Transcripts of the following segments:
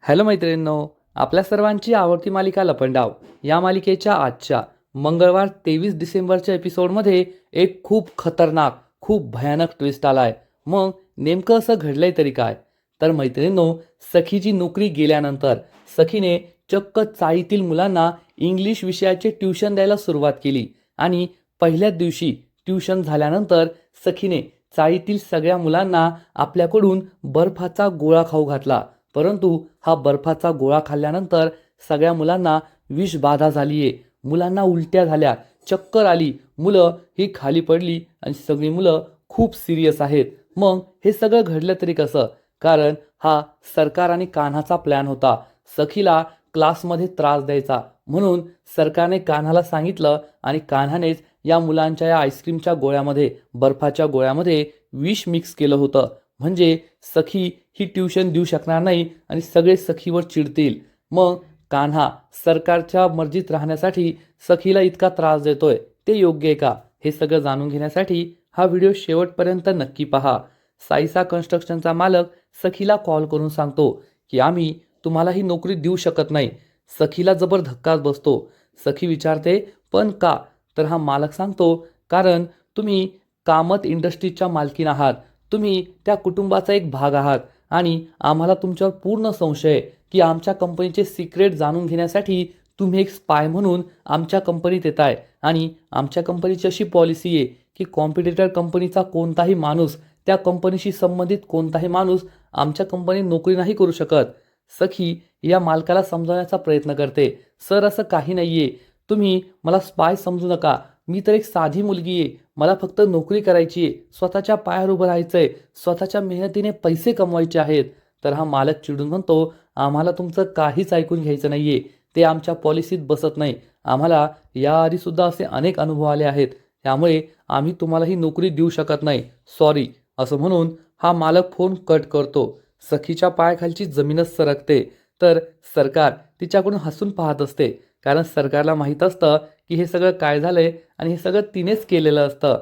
Hello मैत्रिणींनो, आपल्या सर्वांची आवडती मालिका लपंडाव या मालिकेच्या आजच्या मंगळवार 23 डिसेंबरच्या एपिसोडमध्ये एक खूप खतरनाक, खूप भयानक ट्विस्ट आलाय. मग नेमकं असं घडलंय तरी काय? तर मैत्रिणींनो, सखीची नोकरी गेल्यानंतर सखीने चक्क चाळीतील मुलांना इंग्लिश विषयाचे ट्युशन द्यायला सुरुवात केली आणि पहिल्याच दिवशी ट्युशन झाल्यानंतर सखीने चाळीतील सगळ्या मुलांना आपल्याकडून बर्फाचा गोळा खाऊ घातला. परंतु हा बर्फाचा गोळा खाल्ल्यानंतर सगळ्या मुलांना विषबाधा झालीये. मुलांना उलट्या झाल्या, चक्कर आली, मुलं ही खाली पडली आणि सगळी मुलं खूप सिरियस आहेत. मग हे सगळं घडलं तरी कसं? कारण हा सरकार आणि कान्हाचा प्लॅन होता. सखीला क्लासमध्ये त्रास द्यायचा, म्हणून सरकारने कान्हाला सांगितलं आणि कान्हानेच या मुलांच्या या आईस्क्रीमच्या गोळ्यामध्ये, बर्फाच्या गोळ्यामध्ये विष मिक्स केलं होतं. म्हणजे सखी ही ट्युशन देऊ शकणार नाही आणि सगळे सखीवर चिडतील. मग कान्हा सरकारच्या मर्जीत राहण्यासाठी सखीला इतका त्रास देतोय, ते योग्य आहे का? हे सगळं जाणून घेण्यासाठी हा व्हिडिओ शेवटपर्यंत नक्की पहा. साईसा कन्स्ट्रक्शनचा मालक सखीला कॉल करून सांगतो की आम्ही तुम्हाला ही नोकरी देऊ शकत नाही. सखीला जबर धक्काच बसतो. सखी विचारते, पण का? तर हा मालक सांगतो, कारण तुम्ही कामत इंडस्ट्रीजच्या मालकीण आहात. तुम्ही त्या कुटुंबाचा एक भाग आहात आणि आम्हाला तुमच्यावर पूर्ण संशय आहे की आमच्या कंपनीचे सिक्रेट जाणून घेण्यासाठी तुम्ही एक स्पाय म्हणून आमच्या कंपनीत येताय. आणि आमच्या कंपनीची अशी पॉलिसी आहे की कॉम्पिटिटर कंपनीचा कोणताही माणूस, त्या कंपनीशी संबंधित कोणताही माणूस आमच्या कंपनीत नोकरी नाही करू शकत. सखी या मालकाला समजावण्याचा प्रयत्न करते, सर असं काही नाहीये, तुम्ही मला स्पाय समजू नका. मी तर एक साधी मुलगी आहे, मला फक्त नोकरी करायची आहे, स्वतःच्या पायावर उभं राहायचंय, स्वतःच्या मेहनतीने पैसे कमवायचे आहेत. तर हा मालक चिडून म्हणतो, आम्हाला तुमचं काहीच ऐकून घ्यायचं नाहीये, ते आमच्या पॉलिसीत बसत नाही. आम्हाला याआधी सुद्धा असे अनेक अनुभव आले आहेत, त्यामुळे आम्ही तुम्हाला ही नोकरी देऊ शकत नाही, सॉरी. असं म्हणून हा मालक फोन कट करतो. सखीच्या पायाखालची जमीनच सरकते. तर सरकार तिच्याकडून हसून पाहत असते, कारण सरकारला माहीत असतं की हे सगळं काय झालंय आणि हे सगळं तिनेच केलेलं असतं.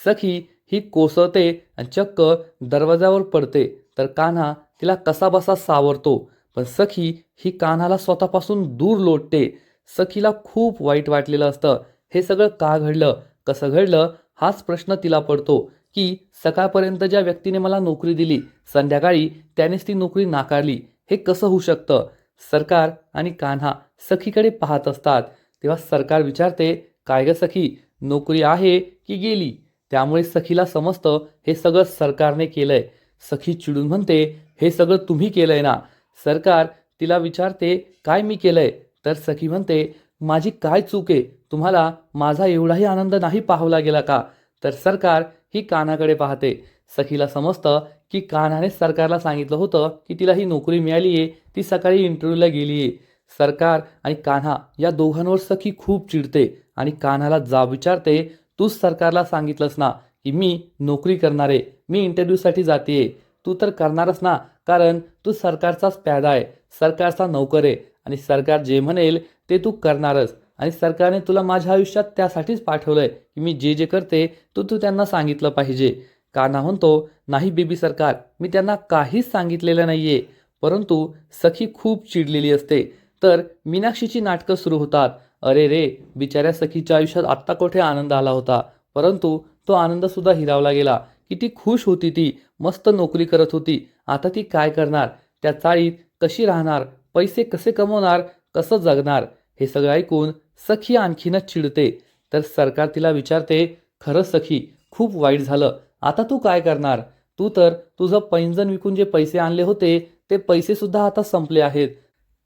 सखी ही कोसळते आणि चक्क दरवाजावर पडते. तर कान्हा तिला कसाबसा सावरतो, पण सखी ही कान्हाला स्वतःपासून दूर लोटते. सखीला खूप वाईट वाटलेलं असतं. हे सगळं का घडलं, कसं घडलं, हाच प्रश्न तिला पडतो की सकाळपर्यंत ज्या व्यक्तीने मला नोकरी दिली, संध्याकाळी त्यानेच ती नोकरी नाकारली. हे कसं होऊ शकतं? सरकार आणि कान्हा सखीकडे पाहत असतात. तेव्हा सरकार विचारते, काय ग सखी, नोकरी आहे की गेली? त्यामुळे सखीला समजतं हे सगळं सरकारने केलंय. सखी चिडून म्हणते, हे सगळं तुम्ही केलंय ना? सरकार तिला विचारते, काय मी केलंय? तर सखी म्हणते, माझी काय चूक आहे? तुम्हाला माझा एवढाही आनंद नाही पाहावला गेला का? तर सरकार ही कान्हाकडे पाहते. सखीला समजतं की कान्हाने सरकारला सांगितलं होतं की तिला ही नोकरी मिळाली आहे, ती सकाळी इंटरव्ह्यूला गेली आहे. सरकार आणि कान्हा या दोघांवर सखी खूप चिडते आणि कान्हाला जाब विचारते, तूच सरकारला सांगितलंस ना की मी नोकरी करणार आहे, मी इंटरव्ह्यूसाठी जाते, तू तर करणारच ना, कारण तू सरकारचाच प्यादा आहे, सरकारचा नोकर आहे आणि सरकार जे म्हणेल ते तू करणारच. आणि सरकारने तुला माझ्या आयुष्यात त्यासाठीच पाठवलंय की मी जे जे करते तू तू त्यांना सांगितलं पाहिजे. कान्हा म्हणतो, नाही बेबी सरकार, मी त्यांना काहीच सांगितलेलं नाहीये. परंतु सखी खूप चिडलेली असते. तर मीनाक्षीची नाटकं सुरू होतात. अरे रे, बिचाऱ्या सखीच्या आयुष्यात आत्ता कुठे आनंद आला होता, परंतु तो आनंद सुद्धा हिरावला गेला. किती खुश होती ती, मस्त नोकरी करत होती. आता ती काय करणार? त्या चाळीत कशी राहणार? पैसे कसे कमवणार? कसं जगणार? हे सगळं ऐकून सखी आणखीनच चिडते. तर सरकार तिला विचारते, खरं सखी, खूप वाईट झालं, आता तू काय करणार? तू तर तुझं पैंजण विकून जे पैसे आणले होते ते पैसे सुद्धा आता संपले आहेत.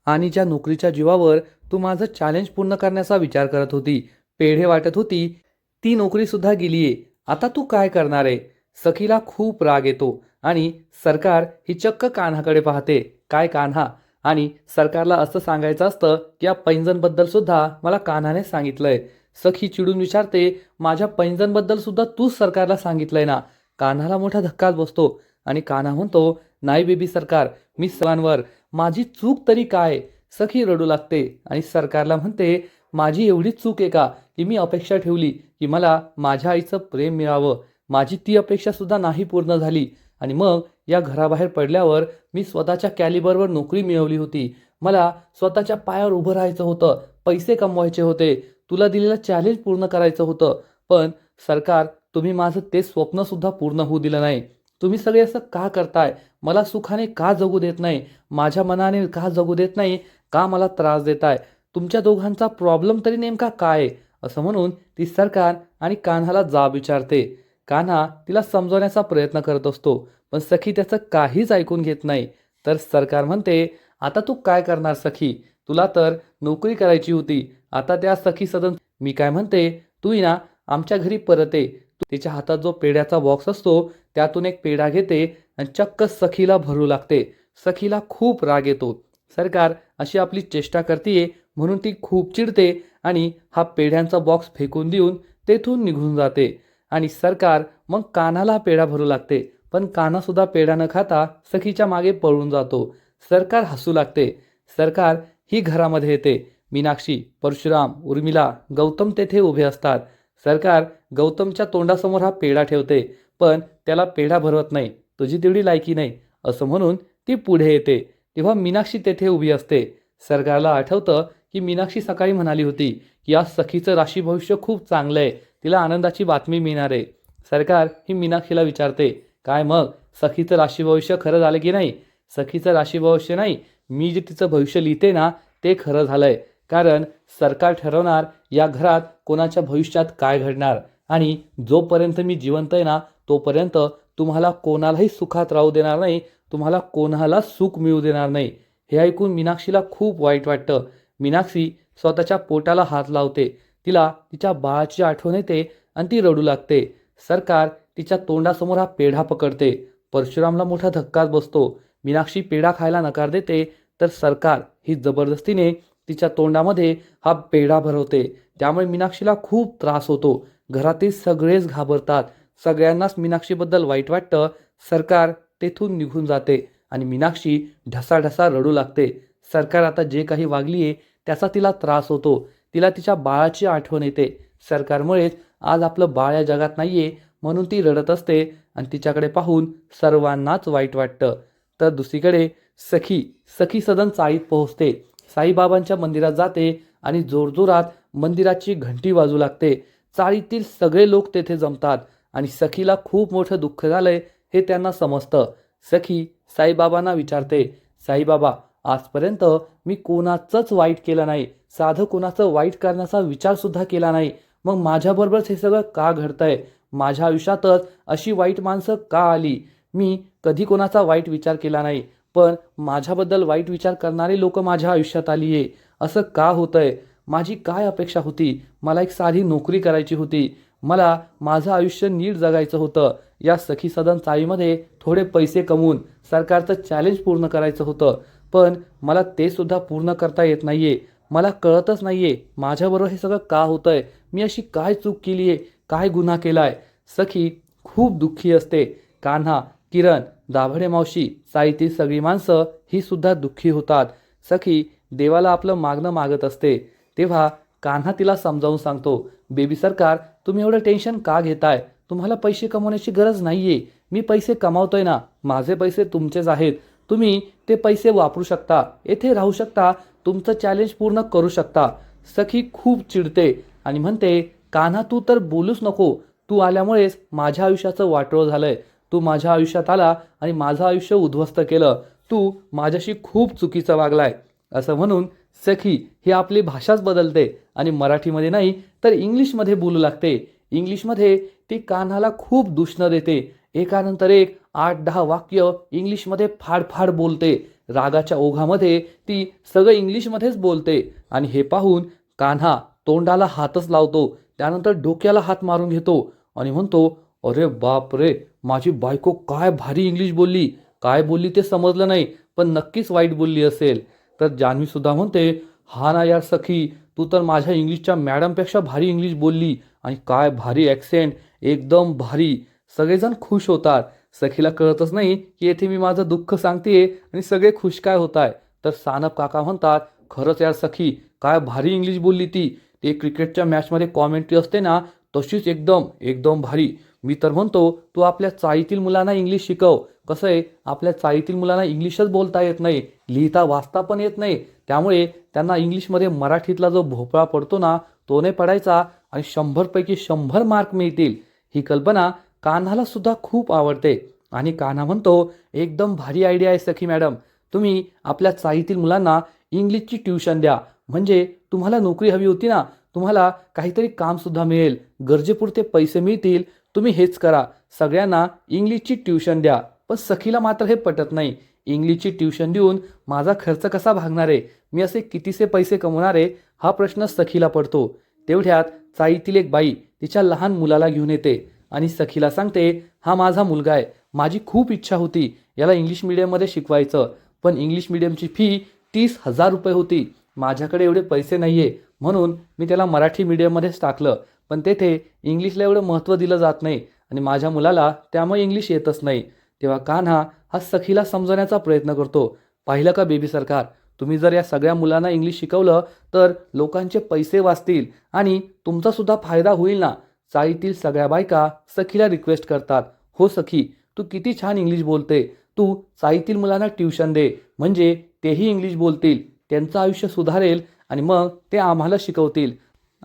आणि ज्या नोकरीच्या जीवावर तू माझं चॅलेंज पूर्ण करण्याचा विचार करत होती, पेढे वाटत होती, ती नोकरी सुद्धा गेलीये. आता तू काय करणार आहे? सखीला खूप राग येतो आणि सरकार ही चक्क कान्हाकडे पाहते. काय कान्हा? आणि सरकारला असं सांगायचं असतं की या पैंजणबद्दल सुद्धा मला कान्हाने सांगितलंय. सखी चिडून विचारते, माझ्या पैंजणबद्दल सुद्धा तूच सरकारला सांगितलंय ना? कान्हाला मोठा धक्काच बसतो आणि कान्हा म्हणतो, नाही बेबी सरकार, मी सर्वांवर, माझी चूक तरी काय? सखी रडू लागते आणि सरकारला म्हणते, माझी एवढीच चूक आहे का की मी अपेक्षा ठेवली की मला माझ्या आईचं प्रेम मिळावं? माझी ती अपेक्षा सुद्धा नाही पूर्ण झाली आणि मग या घराबाहेर पडल्यावर मी स्वतःच्या कॅलिबरवर नोकरी मिळवली होती. मला स्वतःच्या पायावर उभं राहायचं होतं, पैसे कमवायचे होते, तुला दिलेलं चॅलेंज पूर्ण करायचं होतं. पण सरकार, तुम्ही माझं ते स्वप्नसुद्धा पूर्ण होऊ दिलं नाही. तुम्ही सगळे असं का करताय? मला सुखाने का जगू देत नाही? माझ्या मनाने का जगू देत नाही? का मला त्रास देताय? तुमच्या दोघांचा प्रॉब्लेम तरी नेमका काय आहे? असं म्हणून ती सरकार आणि कान्हाला जाब विचारते. कान्हा तिला समजवण्याचा प्रयत्न करत असतो, पण सखी त्याचं काहीच ऐकून घेत नाही. तर सरकार म्हणते, आता तू काय करणार सखी? तुला तर नोकरी करायची होती. आता त्या सखी सदन मी काय म्हणते, तू ना आमच्या घरी परत ये. तिच्या हातात जो पेढ्याचा बॉक्स असतो त्यातून एक पेढा घेते आणि चक्क सखीला भरू लागते. सखीला खूप राग येतो. सरकार अशी आपली चेष्टा करतीये म्हणून ती खूप चिडते आणि हा पेढ्यांचा बॉक्स फेकून देऊन तेथून निघून जाते. आणि सरकार मग कान्हाला पेढा भरू लागते, पण कान्हा सुद्धा पेढा न खाता सखीच्या मागे पळून जातो. सरकार हसू लागते. सरकार ही घरामध्ये येते. मीनाक्षी, परशुराम, उर्मिला, गौतम तेथे उभे असतात. सरकार गौतमच्या तोंडासमोर हा पेढा ठेवते, पण त्याला पेढा भरवत नाही. तुझी तेवढी लायकी नाही असं म्हणून ती पुढे येते. तेव्हा मीनाक्षी तेथे उभी असते. सरकारला आठवतं की मीनाक्षी सकाळी म्हणाली होती की या सखीचं राशी भविष्य खूप चांगलं आहे, तिला आनंदाची बातमी मिळणार आहे. सरकार ही मीनाक्षीला विचारते, काय मग सखीचं राशी भविष्य खरं झालं की नाही? सखीचं राशी भविष्य नाही, मी जे तिचं भविष्य लिहिते ना ते खरं झालंय. कारण सरकार ठरवणार या घरात कोणाच्या भविष्यात काय घडणार. आणि जोपर्यंत मी जिवंत आहे ना तोपर्यंत तुम्हाला कोणालाही सुखात राहू देणार नाही, तुम्हाला कोणाला सुख मिळू देणार नाही. हे ऐकून मीनाक्षीला खूप वाईट वाटतं. मीनाक्षी स्वतःच्या पोटाला हात लावते. तिला तिच्या बाळाची आठवण येते आणि ती रडू लागते. सरकार तिच्या तोंडासमोर हा पेढा पकडते. परशुरामला मोठा धक्काच बसतो. मीनाक्षी पेढा खायला नकार देते, तर सरकार ही जबरदस्तीने तिच्या तोंडामध्ये हा पेढा भरवते. त्यामुळे मीनाक्षीला खूप त्रास होतो. घरातील सगळेच घाबरतात. सगळ्यांनाच मीनाक्षीबद्दल वाईट वाटतं. सरकार तेथून निघून जाते आणि मीनाक्षी ढसाढसा रडू लागते. सरकार आता जे काही वागलीये त्याचा तिला त्रास होतो. तिला तिच्या बाळाची आठवण येते. सरकारमुळेच आज आपलं बाळ या जगात नाहीये म्हणून ती रडत असते आणि तिच्याकडे पाहून सर्वांनाच वाईट वाटतं. तर दुसरीकडे सखी सखी सदन चाळीत पोहोचते. साईबाबांच्या मंदिरात जाते आणि जोरजोरात मंदिराची घंटी वाजू लागते. चाळीतील सगळे लोक तेथे जमतात आणि सखीला खूप मोठं दुःख झालंय हे त्यांना समजतं. सखी साईबाबांना विचारते, साईबाबा, आजपर्यंत मी कोणाचंच वाईट केलं नाही, साधं कोणाचं वाईट करण्याचा विचार सुद्धा केला नाही. मग माझ्याबरोबरच हे सगळं का घडतंय? माझ्या आयुष्यातच अशी वाईट माणसं का आली? मी कधी कोणाचा वाईट विचार केला नाही, पण माझ्याबद्दल वाईट विचार करणारी लोक माझ्या आयुष्यात आली आहे. असं का होतंय? माझी काय अपेक्षा होती? मला एक साधी नोकरी करायची होती. मला माझं आयुष्य नीट जगायचं होतं. या सखी सदन चाळीमध्ये थोडे पैसे कमवून सरकारचं चॅलेंज पूर्ण करायचं होतं, पण मला ते सुद्धा पूर्ण करता येत नाहीये. मला कळतच नाहीये माझ्याबरोबर हे सगळं का होतंय? मी अशी काय चूक केली आहे? काय गुन्हा केलाय? सखी खूप दुःखी असते. कान्हा, किरण, दाभडे मावशी, चाळीतील सगळी माणसं ही सुद्धा दुःखी होतात. सखी देवाला आपलं मागणं मागत असते. तेव्हा कान्हा तिला समजावून सांगतो, बेबी सरकार, तुम्ही एवढं टेन्शन का घेताय? तुम्हाला पैसे कमवण्याची गरज नाहीये. मी पैसे कमावतोय ना, माझे पैसे तुमचेच आहेत. तुम्ही ते पैसे वापरू शकता, येथे राहू शकता, तुमचं चॅलेंज पूर्ण करू शकता. सखी खूप चिडते आणि म्हणते, कान्हा तू तर बोलूच नको. तू आल्यामुळेच माझ्या आयुष्याचं वाटोळं झालंय. तू माझ्या आयुष्यात आला आणि माझं आयुष्य उद्ध्वस्त केलं. तू माझ्याशी खूप चुकीचं वागलाय. असं म्हणून सखी ही आपली भाषाच बदलते आणि मराठीमध्ये नाही तर इंग्लिशमध्ये बोलू लागते. इंग्लिशमध्ये ती कान्हाला खूप दूषणं देते. एकानंतर एक 8-10 वाक्य इंग्लिशमध्ये फाडफाड बोलते. रागाच्या ओघामध्ये ती सगळं इंग्लिशमध्येच बोलते आणि हे पाहून कान्हा तोंडाला हातच लावतो. त्यानंतर डोक्याला हात मारून घेतो आणि म्हणतो, अरे बाप रे, माझी बायको काय भारी इंग्लिश बोलली. काय बोलली ते समजलं नाही, पण नक्कीच वाईट बोलली असेल. तर जान्हवी सुद्धा म्हणते, हा ना यार सखी, तू तर माझ्या इंग्लिशच्या मॅडमपेक्षा भारी इंग्लिश बोलली आणि काय भारी ॲक्सेंट, एकदम भारी. सगळेजण खुश होतात. सखीला कळतच नाही की येथे मी माझं दुःख सांगतेय आणि सगळे खुश काय होत आहे. तर सानप काका म्हणतात, खरंच यार सखी, काय भारी इंग्लिश बोलली ती. ते क्रिकेटच्या मॅचमध्ये कॉमेंट्री असते ना तशीच एकदम एकदम भारी. मी तर म्हणतो तू आपल्या चाळीतील मुलांना इंग्लिश शिकव. कसं आहे, आपल्या चाळीतील मुलांना इंग्लिशच बोलता येत नाही, लिहिता वाचता पण येत नाही. त्यामुळे त्यांना इंग्लिशमध्ये मराठीतला जो भोपळा पडतो ना, तो नाही पडायचा आणि 100पैकी 100 मार्क मिळतील. ही कल्पना कान्हाला सुद्धा खूप आवडते आणि कान्हा म्हणतो, एकदम भारी आयडिया आहे सखी मॅडम. तुम्ही आपल्या चाळीतील मुलांना इंग्लिशची ट्युशन द्या. म्हणजे तुम्हाला नोकरी हवी होती ना, तुम्हाला काहीतरी कामसुद्धा मिळेल, गरजेपुरते पैसे मिळतील. तुम्ही हेच करा, सगळ्यांना इंग्लिशची ट्युशन द्या. पण सखीला मात्र हे पटत नाही. इंग्लिशची ट्युशन देऊन माझा खर्च कसा भागणार आहे, मी असे कितीसे पैसे कमवणार आहे, हा प्रश्न सखीला पडतो. तेवढ्यात चाळीतील एक बाई तिच्या लहान मुलाला घेऊन येते आणि सखीला सांगते, हा माझा मुलगा आहे, माझी खूप इच्छा होती याला इंग्लिश मिडियममध्ये शिकवायचं, पण इंग्लिश मिडियमची फी 30,000 रुपये होती. माझ्याकडे एवढे पैसे नाही आहे, म्हणून मी त्याला मराठी मीडियममध्येच टाकलं. पण तेथे इंग्लिशला एवढं महत्त्व दिलं जात नाही आणि माझ्या मुलाला त्यामुळे इंग्लिश येतच नाही. तेव्हा कान्हा हा सखीला समजवण्याचा प्रयत्न करतो. पाहिलं का बेबी सरकार, तुम्ही जर या सगळ्या मुलांना इंग्लिश शिकवलं तर लोकांचे पैसे वाचतील आणि तुमचासुद्धा फायदा होईल ना. चाळीतील सगळ्या बायका सखीला रिक्वेस्ट करतात, हो सखी, तू किती छान इंग्लिश बोलते, तू चाळीतील मुलांना ट्युशन दे, म्हणजे तेही इंग्लिश बोलतील, त्यांचं आयुष्य सुधारेल आणि मग ते आम्हाला शिकवतील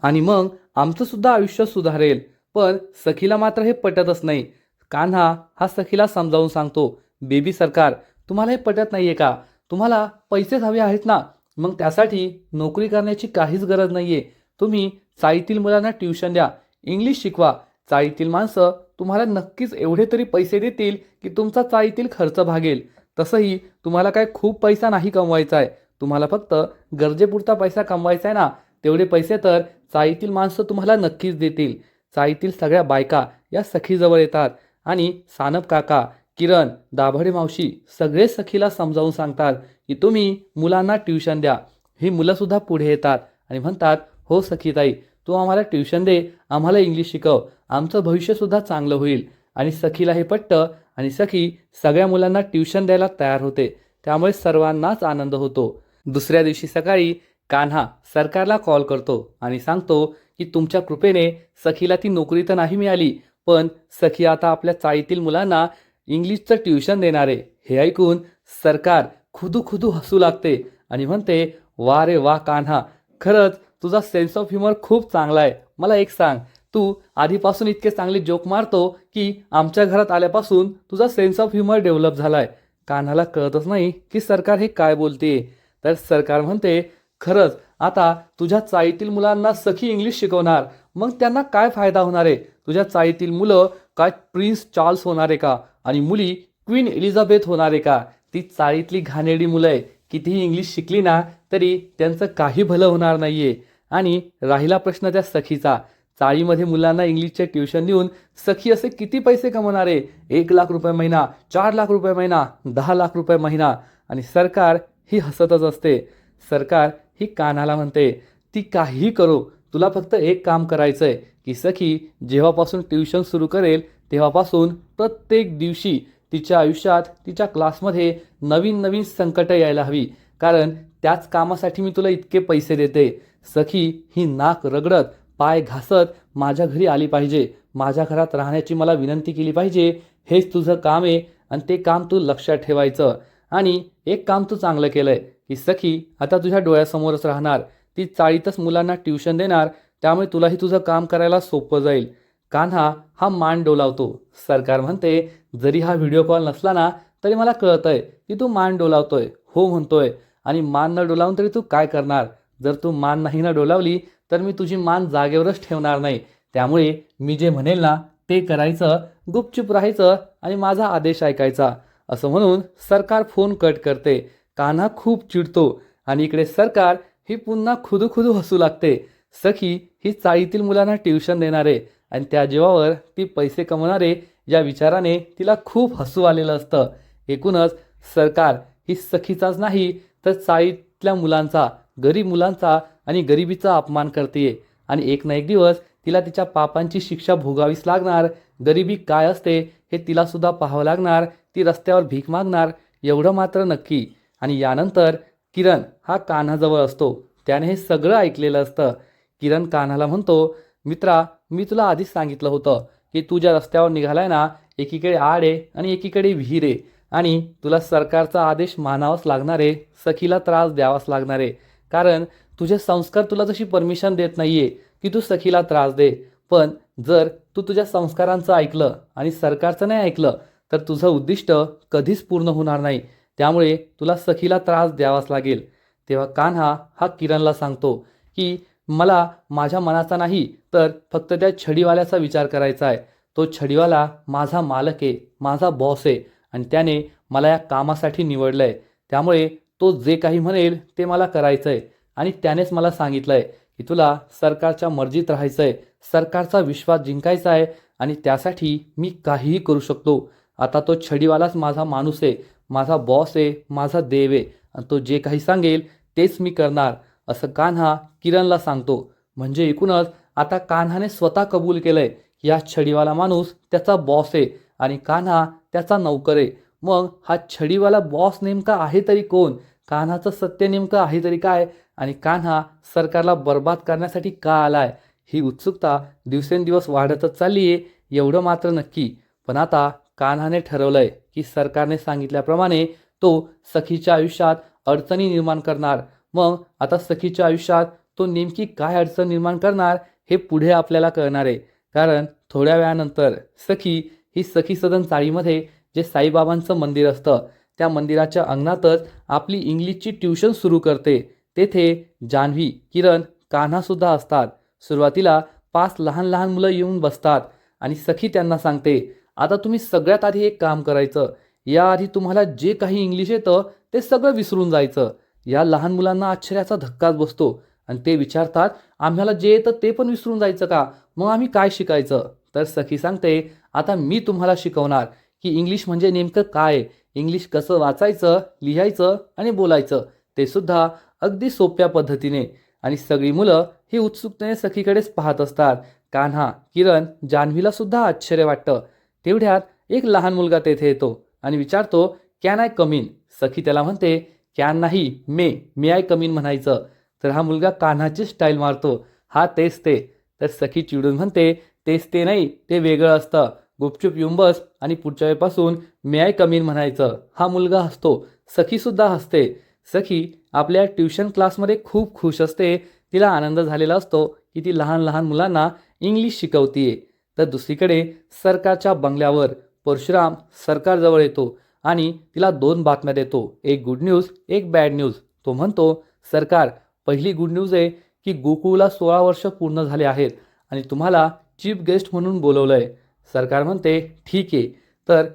आणि मग आमचंसुद्धा आयुष्य सुधारेल. पण सखीला मात्र हे पटतच नाही. कान्हा हा सखीला समजावून सांगतो, बेबी सरकार, तुम्हाला हे पटत नाही आहे का? तुम्हाला पैसेच हवे आहेत ना, मग त्यासाठी नोकरी करण्याची काहीच गरज नाही आहे. तुम्ही चाळीतील मुलांना ट्युशन द्या, इंग्लिश शिकवा. चाळीतील माणसं तुम्हाला नक्कीच एवढे तरी पैसे देतील की तुमचा चाळीतील खर्च भागेल. तसंही तुम्हाला काय खूप पैसा नाही कमवायचा आहे, तुम्हाला फक्त गरजेपुरता पैसा कमवायचा आहे ना. तेवढे पैसे तर चाळीतील माणसं तुम्हाला नक्कीच देतील. चाळीतील सगळ्या बायका या सखीजवळ येतात आणि सानप काका, किरण, दाभडे मावशी सगळे सखीला समजावून सांगतात की तुम्ही मुलांना ट्युशन द्या. ही मुलंसुद्धा पुढे येतात आणि म्हणतात, हो सखीताई, तू आम्हाला ट्युशन दे, आम्हाला इंग्लिश शिकव, आमचं भविष्यसुद्धा चांगलं होईल. आणि सखीला हे पटतं आणि सखी सगळ्या मुलांना ट्युशन द्यायला तयार होते. त्यामुळे सर्वांनाच आनंद होतो. दुसऱ्या दिवशी सकाळी कान्हा सरकारला कॉल करतो आणि सांगतो की तुमच्या कृपेने सखीला ती नोकरी तर नाही मिळाली, पण सखी आता आपल्या चाळीतील मुलांना इंग्लिशचं ट्युशन देणार आहे. हे ऐकून सरकार खुदू खुदू हसू लागते आणि म्हणते, वा रे वा कान्हा, खरंच तुझा सेन्स ऑफ ह्युमर खूप चांगला आहे. मला एक सांग, तू आधीपासून इतके चांगले जोक मारतो की आमच्या घरात आल्यापासून तुझा सेन्स ऑफ ह्युमर डेव्हलप झालाय. कान्हाला कळतच नाही की सरकार हे काय बोलते. तर सरकार म्हणते, खरंच आता तुझ्या चाळीतील मुलांना सखी इंग्लिश शिकवणार, मग त्यांना काय फायदा होणार आहे? तुझ्या चाळीतील मुलं काय प्रिन्स चार्ल्स होणार आहे का आणि मुली क्वीन एलिझाबेथ होणार आहे का? ती चाळीतली घाणेरडी मुलं आहे, कितीही इंग्लिश शिकली ना तरी त्यांचं काही भलं होणार नाहीये. आणि राहिला प्रश्न त्या सखीचा, चाळीमध्ये मुलांना इंग्लिशचे ट्युशन देऊन सखी असे किती पैसे कमवणार आहे? 1,00,000 रुपये महिना, 4,00,000 रुपये महिना, 10,00,000 रुपये महिना. आणि सरकार ही हसतच असते. सरकार ही कान्हाला म्हणते, ती काहीही करो, तुला फक्त एक काम करायचं आहे की सखी जेव्हापासून ट्युशन सुरू करेल तेव्हापासून प्रत्येक दिवशी तिच्या आयुष्यात तिच्या क्लासमध्ये नवीन नवीन संकटं यायला हवी, कारण त्याच कामासाठी मी तुला इतके पैसे देते. सखी ही नाक रगडत, पाय घासत माझ्या घरी आली पाहिजे, माझ्या घरात राहण्याची मला विनंती केली पाहिजे. हेच तुझं काम आहे आणि ते काम तू लक्षात ठेवायचं. आणि एक काम तू चांगलं केलंय की सखी आता तुझ्या डोळ्यासमोरच राहणार, ती चाळीतच मुलांना ट्युशन देणार, त्यामुळे तुलाही तुझं काम करायला सोपं जाईल. कान्हा हा मान डोलावतो. सरकार म्हणते, जरी हा व्हिडिओ कॉल नसला ना तरी मला कळतंय की तू मान डोलावतोय, हो म्हणतोय. आणि मान न डोलावून तरी तू काय करणार? जर तू मान नाही ना डोलावली तर मी तुझी मान जागेवरच ठेवणार नाही. त्यामुळे मी जे म्हणेल ना ते करायचं, गुपचूप राहायचं आणि माझा आदेश ऐकायचा. असं म्हणून सरकार फोन कट करते. कान्हा खूप चिडतो आणि इकडे सरकार ही पुन्हा खुदू हसू लागते. सखी ही चाळीतील मुलांना ट्युशन देणारे आणि त्या जीवावर ती पैसे कमवणारे या विचाराने तिला खूप हसू आलेलं असतं. एकूणच सरकार ही सखीचाच नाही तर चाळीतल्या मुलांचा, गरीब मुलांचा आणि गरिबीचा अपमान करते आणि एक ना एक दिवस तिला तिच्या पापांची शिक्षा भोगावीच लागणार. गरिबी काय असते हे तिला सुद्धा पाहावं लागणार. ती रस्त्यावर भीक मागणार, एवढं मात्र नक्की. आणि यानंतर किरण हा कान्हाजवळ असतो. त्याने हे सगळं ऐकलेलं असतं. किरण कान्हाला म्हणतो, मित्रा, मी तुला आधीच सांगितलं होतं की तू ज्या रस्त्यावर निघालाय ना एकीकडे आड आहे आणि एकीकडे विहीर आहे आणि तुला सरकारचा आदेश मानावाच लागणार आहे, सखीला त्रास द्यावाच लागणार आहे. कारण तुझे संस्कार तुला जशी परमिशन देत नाहीये की तू सखीला त्रास दे. पण जर तू तुझ्या संस्कारांचं ऐकलं आणि सरकारचं नाही ऐकलं तर तुझं उद्दिष्ट कधीच पूर्ण होणार नाही. त्यामुळे तुला सखीला त्रास द्यावाच लागेल. तेव्हा कान्हा हा किरणला सांगतो की मला माझ्या मनाचा नाही तर फक्त त्या छडीवाल्याचा विचार करायचा आहे. तो छडीवाला माझा मालक आहे, माझा बॉस आहे आणि त्याने मला या कामासाठी निवडलं आहे. त्यामुळे तो जे काही म्हणेल ते मला करायचं आहे आणि त्यानेच मला सांगितलं आहे की तुला सरकारच्या मर्जीत राहायचं आहे, सरकारचा विश्वास जिंकायचा आहे आणि त्यासाठी मी काहीही करू शकतो. आता तो छडीवालाच माझा माणूस आहे, माझा बॉस आहे, माझा देव आहे आणि तो जे काही सांगेल तेच मी करणार, असं कान्हा किरणला सांगतो. म्हणजे एकूणच आता कान्हाने स्वतः कबूल केलंय की हा छडीवाला माणूस त्याचा बॉस आहे आणि कान्हा त्याचा नौकर आहे. मग हा छडीवाला बॉस नेमका आहे तरी कोण? कान्हाचं सत्य नेमकं आहे तरी काय? आणि कान्हा सरकारला बर्बाद करण्यासाठी का आलाय? ही उत्सुकता दिवसेंदिवस वाढतच चालली आहे, एवढं मात्र नक्की. पण आता कान्हाने ठरवलंय की सरकारने सांगितल्याप्रमाणे तो सखीच्या आयुष्यात अडचणी निर्माण करणार. मग आता सखीच्या आयुष्यात तो नेमकी काय अडचण निर्माण करणार हे पुढे आपल्याला कळणार आहे. कारण थोड्या वेळानंतर सखी ही सखी सदन चाळीमध्ये जे साईबाबांचं मंदिर असतं त्या मंदिराच्या अंगणातच आपली इंग्लिशची ट्युशन सुरू करते. तेथे जान्हवी, किरण, कान्हासुद्धा असतात. सुरुवातीला 5 लहान लहान मुलं येऊन बसतात आणि सखी त्यांना सांगते, आता तुम्ही सगळ्यात आधी एक काम करायचं. याआधी तुम्हाला जे काही इंग्लिश येतं ते सगळं विसरून जायचं. या लहान मुलांना आश्चर्याचा धक्काच बसतो आणि ते विचारतात, आम्हाला जे येतं ते पण विसरून जायचं का? मग आम्ही काय शिकायचं? तर सखी सांगते, आता मी तुम्हाला शिकवणार की इंग्लिश म्हणजे नेमकं काय, इंग्लिश कसं वाचायचं, लिहायचं आणि बोलायचं, ते सुद्धा अगदी सोप्या पद्धतीने. आणि सगळी मुलं ही उत्सुकतेने सखीकडेच पाहत असतात. कान्हा, किरण, जान्हवीला सुद्धा आश्चर्य वाटतं. तेवढ्यात एक लहान मुलगा तेथे येतो आणि विचारतो, कॅन आय कम इन? सखी त्याला म्हणते, कॅन नाही, मे आय कम इन म्हणायचं. तर हा मुलगा कान्हाची स्टाईल मारतो, हा तेच ते. तर सखी चिडून म्हणते, तेच ते नाही, ते वेगळं असतं. गुपचूप येऊन बस आणि पुढच्या वेळेपासून मे आय कम इन म्हणायचं. हा मुलगा हसतो, सखीसुद्धा हसते. सखी आपल्या ट्युशन क्लासमध्ये खूप खुश असते. तिला आनंद झालेला असतो की ती लहान लहान मुलांना इंग्लिश शिकवतीये. तर दुसरीकडे सरकारच्या बंगल्यावर परशुराम सरकारजवळ येतो आणि तिला 2 बातम्या देतो, एक गुड न्यूज, एक बॅड न्यूज. तो म्हणतो, सरकार, पहिली गुड न्यूज आहे की गोकुळला 16 वर्ष पूर्ण झाले आहेत आणि तुम्हाला चीफ गेस्ट म्हणून बोलवलंय. सरकार म्हणते, ठीक आहे. तर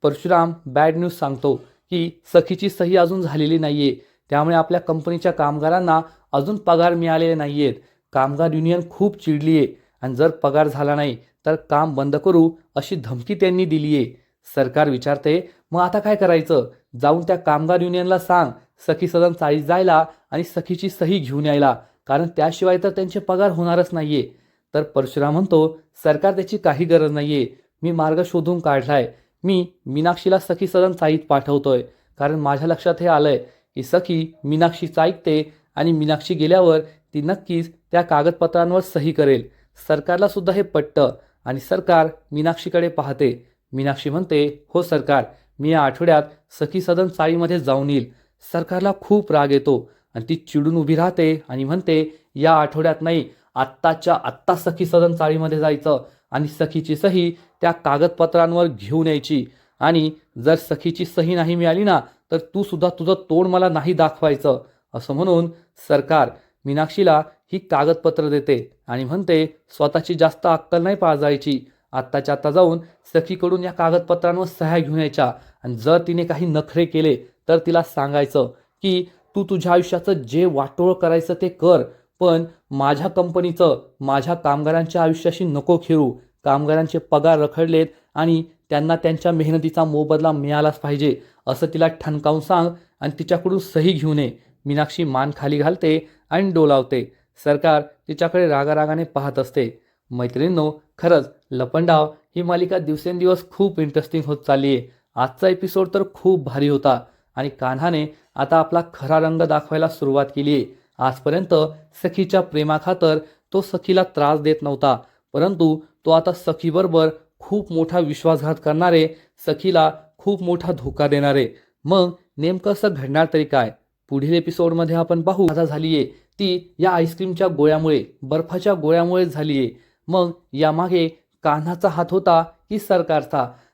परशुराम बॅड न्यूज सांगतो की सखीची सही अजून झालेली नाहीये, त्यामुळे आपल्या कंपनीच्या कामगारांना अजून पगार मिळालेले नाहीयेत. कामगार युनियन खूप चिडली आहे आणि जर पगार झाला नाही तर काम बंद करू अशी धमकी त्यांनी दिली आहे. सरकार विचारते, मग आता काय करायचं? जाऊन त्या कामगार युनियनला सांग सखी सदन चाळीत जायला आणि सखीची सही घेऊन यायला, कारण त्याशिवाय तर त्यांचे पगार होणारच नाहीये. तर परशुराम म्हणतो, सरकार त्याची काही गरज नाहीये, मी मार्ग शोधून काढलाय. मी मीनाक्षीला सखी सदन चाळीत पाठवतोय, कारण माझ्या लक्षात हे आलंय की सखी मीनाक्षीचं ऐकते आणि मीनाक्षी गेल्यावर ती नक्कीच त्या कागदपत्रांवर सही करेल. सरकारला सुद्धा हे पटतं आणि सरकार मीनाक्षीकडे पाहते. मीनाक्षी म्हणते, हो सरकार, मी या आठवड्यात सखी सदन चाळीमध्ये जाऊन येईल. सरकारला खूप राग येतो आणि ती चिडून उभी राहते आणि म्हणते, या आठवड्यात नाही, आत्ताच्या आत्ता सखी सदन चाळीमध्ये जायचं आणि सखीची सही त्या कागदपत्रांवर घेऊन यायची. आणि जर सखीची सही नाही मिळाली ना तर तू सुद्धा तुझं तोंड मला नाही दाखवायचं. असं म्हणून सरकार मीनाक्षीला ही कागदपत्र देते आणि म्हणते, स्वतःची जास्त अक्कल नाही पाळजायची, आत्ताच्या आत्ता जाऊन सखीकडून या कागदपत्रांवर सह्या घेऊन यायच्या आणि जर तिने काही नखरे केले तर तिला सांगायचं की तू तुझ्या आयुष्याचं जे वाटोळ करायचं ते कर, पण माझ्या कंपनीचं, माझ्या कामगारांच्या आयुष्याशी नको खेळू. कामगारांचे पगार रखडलेत आणि त्यांना त्यांच्या मेहनतीचा मोबदला मिळालाच पाहिजे, असं तिला ठणकावून सांग आणि तिच्याकडून सही घेऊन ये. मीनाक्षी मान खाली घालते आणि डोलावते. सरकार तिच्याकडे रागारागाने पाहत असते. मैत्रिणींनो, खरंच लपंडाव ही मालिका दिवसेंदिवस खूप इंटरेस्टिंग होत चालली आहे. आजचा एपिसोड तर खूप भारी होता आणि कान्हाने आता आपला खरा रंग दाखवायला सुरुवात केली आहे. आजपर्यंत सखीच्या प्रेमाखातर तो सखीला त्रास देत नव्हता, परंतु तो आता सखीबरोबर खूप मोठा विश्वासघात करणारे, सखीला खूप मोठा धोका देणारे. मग नेमकं असं घडणार तरी काय? पुढील एपिसोडमध्ये आपण पाहू. आता झालीये ती या आईस्क्रीमच्या गोळ्यामुळे, बर्फाच्या गोळ्यामुळे झालीये. मग यामागे कान्हाचा हात होता की सरकारचा?